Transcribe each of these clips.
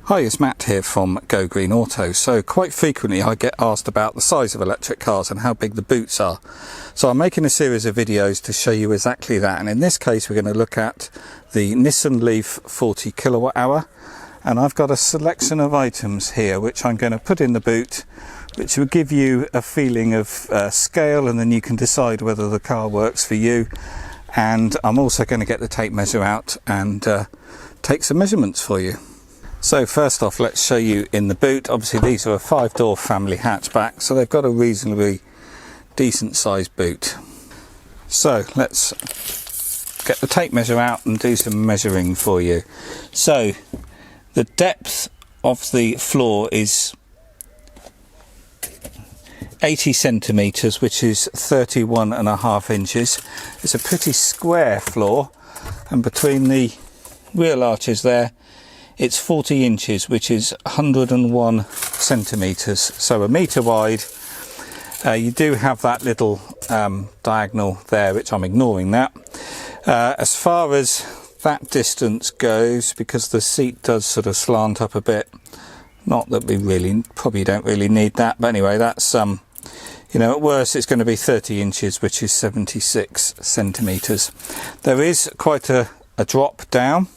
Hi, it's Matt here from Go Green Auto. So quite frequently I get asked about the size of electric cars and how big the boots are. So I'm making a series of videos to show you exactly that, and in this case we're going to look at the Nissan Leaf 40 kilowatt hour, and I've got a selection of items here which I'm going to put in the boot, which will give you a feeling of scale, and then you can decide whether the car works for you. And I'm also going to get the tape measure out and take some measurements for you. So first off, let's show you in the boot. Obviously these are a 5-door family hatchback, so they've got a reasonably decent sized boot. So let's get the tape measure out and do some measuring for you. So the depth of the floor is 80 centimetres, which is 31.5 inches. It's a pretty square floor, and between the wheel arches there it's 40 inches, which is 101 centimetres, so a metre wide. You do have that little diagonal there, which I'm ignoring that. As far as that distance goes, because the seat does sort of slant up a bit, not that we probably don't really need that, but anyway, that's you know, at worst it's going to be 30 inches, which is 76 centimetres. There is quite a drop down,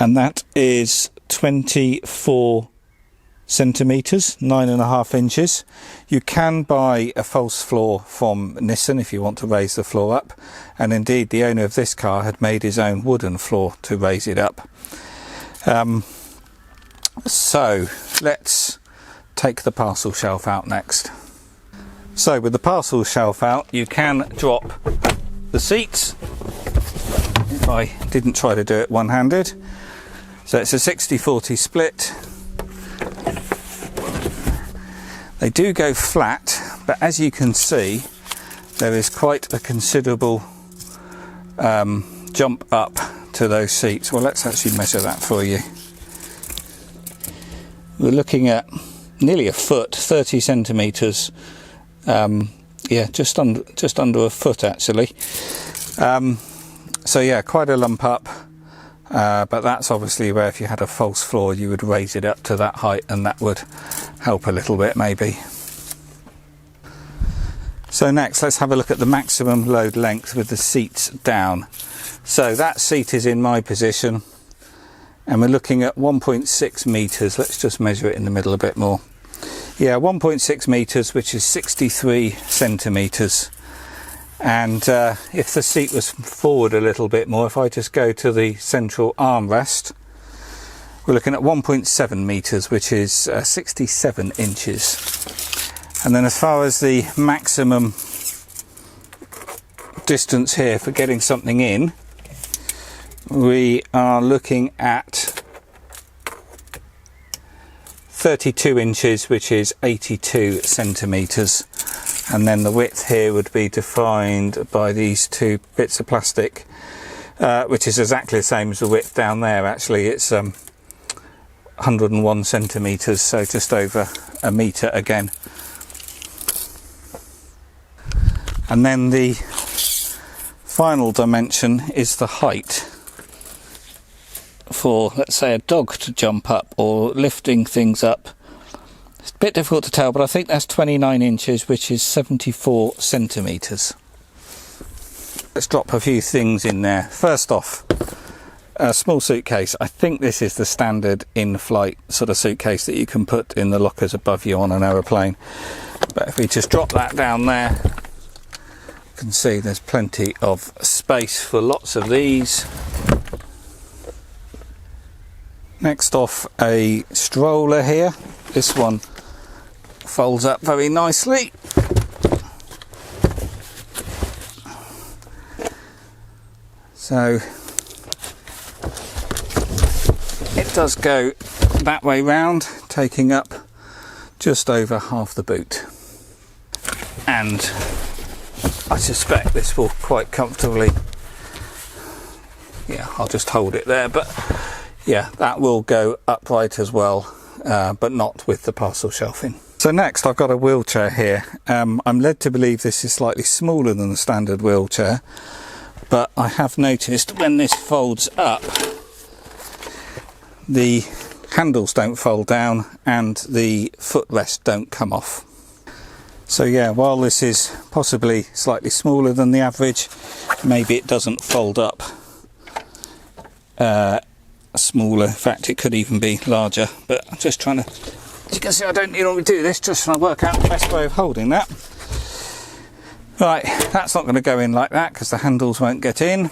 and that is 24 centimetres, 9.5 inches. You can buy a false floor from Nissan if you want to raise the floor up, and indeed the owner of this car had made his own wooden floor to raise it up. So let's take the parcel shelf out next. So with the parcel shelf out, you can drop the seats, if I didn't try to do it one-handed. So it's a 60-40 split. They do go flat, but as you can see there is quite a considerable jump up to those seats. Well, let's actually measure that for you. We're looking at nearly a foot, 30 centimetres. Yeah, just under a foot actually. So yeah, quite a lump up. But that's obviously where if you had a false floor you would raise it up to that height, and that would help a little bit maybe. So next let's have a look at the maximum load length with the seats down. So that seat is in my position and we're looking at 1.6 metres. Let's just measure it in the middle a bit more. Yeah, 1.6 metres, which is 63 centimetres. And if the seat was forward a little bit more, if I just go to the central armrest, we're looking at 1.7 metres, which is 67 inches. And then as far as the maximum distance here for getting something in, we are looking at 32 inches, which is 82 centimetres. And then the width here would be defined by these two bits of plastic, which is exactly the same as the width down there. Actually, it's 101 centimetres, so just over a metre again. And then the final dimension is the height for, let's say, a dog to jump up or lifting things up. It's a bit difficult to tell, but I think that's 29 inches, which is 74 centimetres. Let's drop a few things in there. First off, a small suitcase. I think this is the standard in-flight sort of suitcase that you can put in the lockers above you on an aeroplane. But if we just drop that down there, you can see there's plenty of space for lots of these. Next off, a stroller here. This one folds up very nicely. So it does go that way round, taking up just over half the boot. And I suspect this will quite comfortably, yeah, I'll just hold it there, but yeah, that will go upright as well. But not with the parcel shelving. So next I've got a wheelchair here. I'm led to believe this is slightly smaller than the standard wheelchair, but I have noticed when this folds up, the handles don't fold down and the footrests don't come off. So yeah, while this is possibly slightly smaller than the average, maybe it doesn't fold up smaller. In fact, it could even be larger, but I'm just trying to, as you can see, I don't normally do this, just trying to work out the best way of holding that. Right, that's not going to go in like that because the handles won't get in.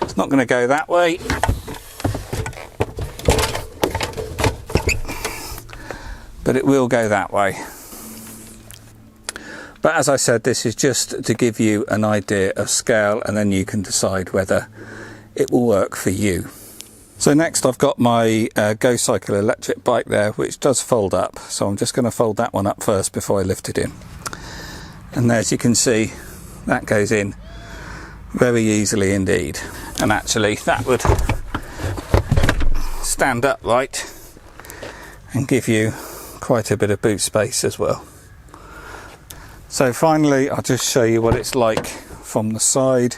It's not going to go that way. But it will go that way. But as I said, this is just to give you an idea of scale, and then you can decide whether it will work for you. So next I've got my GoCycle electric bike there, which does fold up. So I'm just going to fold that one up first before I lift it in. And as you can see, that goes in very easily indeed. And actually that would stand upright and give you quite a bit of boot space as well. So finally, I'll just show you what it's like from the side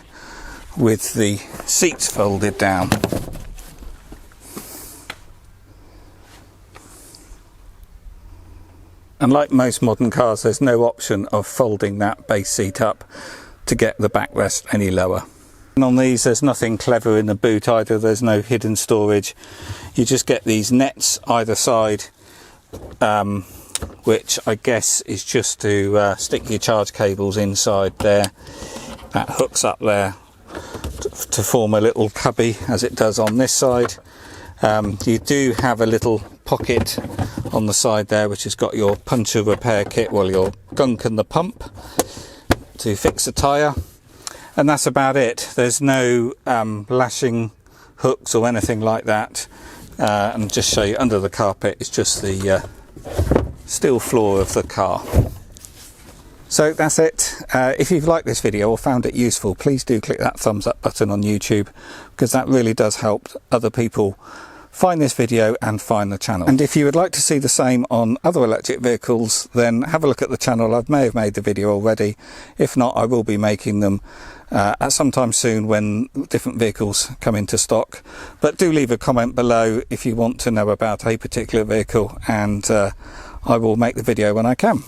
with the seats folded down. And like most modern cars, there's no option of folding that base seat up to get the backrest any lower. And on these, there's nothing clever in the boot either. There's no hidden storage. You just get these nets either side, which I guess is just to stick your charge cables inside there. That hooks up there to form a little cubby, as it does on this side. You do have a little pocket on the side there which has got your puncture repair kit, well, your gunk and the pump to fix a tyre, and that's about it. There's no lashing hooks or anything like that. And just show you, under the carpet is just the steel floor of the car. So that's it. If you've liked this video or found it useful, please do click that thumbs up button on YouTube, because that really does help other people find this video and find the channel. And if you would like to see the same on other electric vehicles, then have a look at the channel. I may have made the video already. If not, I will be making them at some time soon when different vehicles come into stock. But do leave a comment below if you want to know about a particular vehicle, and I will make the video when I can.